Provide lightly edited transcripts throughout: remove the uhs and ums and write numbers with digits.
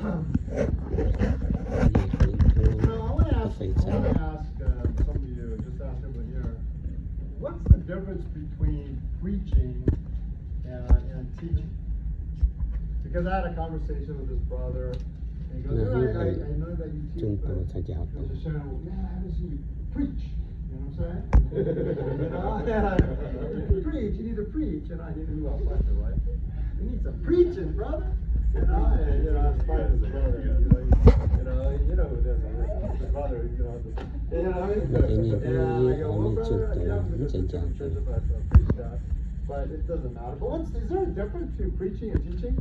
want to ask some of you, just ask everyone here, what's the difference between preaching and teaching? Because I had a conversation with this brother, and he goes, I know that you teach, but there's a channel, man, I haven't seen you preach. You know what I'm saying? You preach, you need to preach. And I knew I was like, right? You need some preaching, brother. I'm fine as a brother. You know who it is. His brother, and I go, well, brother, I'm going to church if I preach that. But it doesn't matter. But is there a difference between preaching and teaching?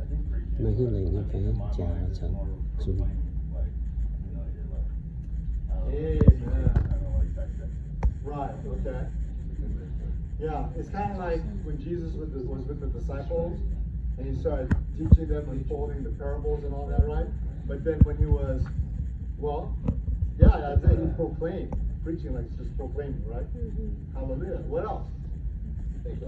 I think preaching is more Amen. Right, okay. Yeah, it's kind of like when Jesus was with the disciples and he started teaching them, unfolding the parables and all that, right? But then when he was, that's it, he proclaimed, preaching like just proclaiming, right? Mm-hmm. Hallelujah. What else? I think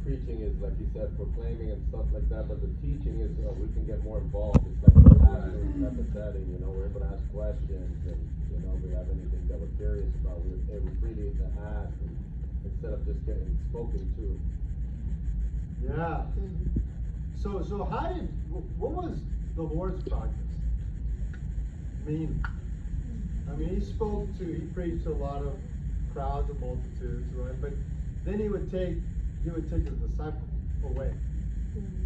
preaching is, like you said, proclaiming and stuff like that, but the teaching is we can get more involved. It's like a classroom type of setting, we're able to ask questions, and if we have anything that we're curious about, we're able freely to ask instead of just getting spoken to. Yeah. So what was the Lord's practice? I mean, he preached to a lot of crowds and multitudes, right? But then he would take his disciples away,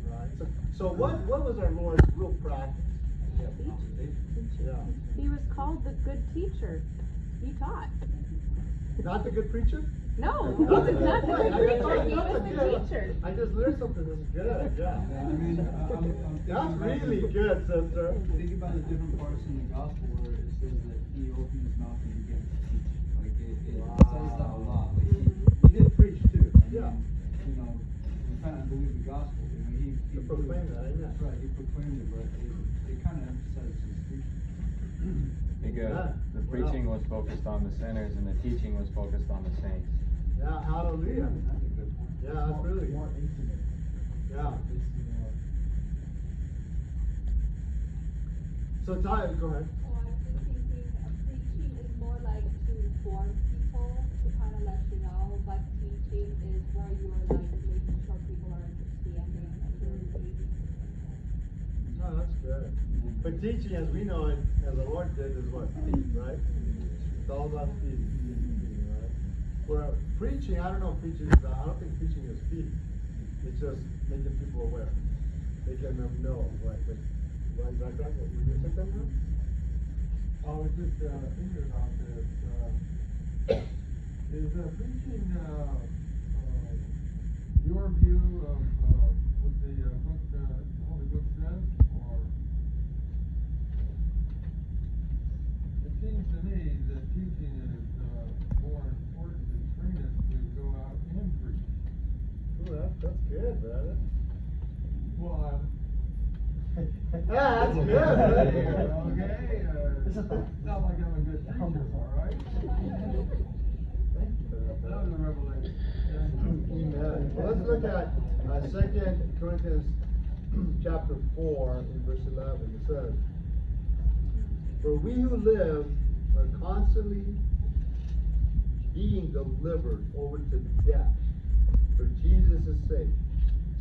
right? So what was our Lord's real practice? Yeah. He was called the good teacher. He taught. Not the good preacher? No, he was not the good preacher. He was the teacher. I just learned something that's good. Yeah. That's really good, sister. Think about the different parts in the gospel where it says that he opened his mouth and began to teach. Like it says that a lot. Like he did preach too. Yeah. We kind of believe the gospel. He proclaimed that. Amen. That's right. He proclaimed it, but it kind of emphasizes his preaching. The preaching was focused on the sinners, and the teaching was focused on the saints. Yeah, hallelujah. That's a good point. Yeah, that's really more intimate. Yeah. So Ty, go ahead. Oh, I was just thinking preaching is more like to inform people, to kind of let you know, but teaching is where you are like making sure people are understanding and you're engaging. Oh, that's good. But teaching, as we know it, as the Lord did, is what? Feed, right? It's all about feeding, right? Where preaching, I don't think preaching is feeding. It's just making people aware. Making them know, right? Right, is that right? You said that now? I was just thinking about this. Is preaching your view of what the Holy Book says, or it seems to me that teaching is more important than train us to go out and preach. Ooh, that's good, brother. Well, That's good, brother. Okay, not like I'm a good teacher, all right? That was a revelation. Amen. Well, let's look at 2 Corinthians chapter 4 in verse 11. It says, "For we who live are constantly being delivered over to death for Jesus' sake,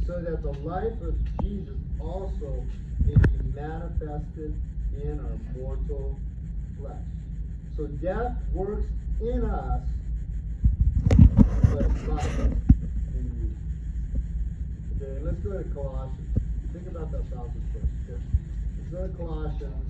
so that the life of Jesus also may be manifested in our mortal flesh." So death works in us, but life in you. Okay, let's go to Colossians. Think about that passage first. Okay? Let's go to Colossians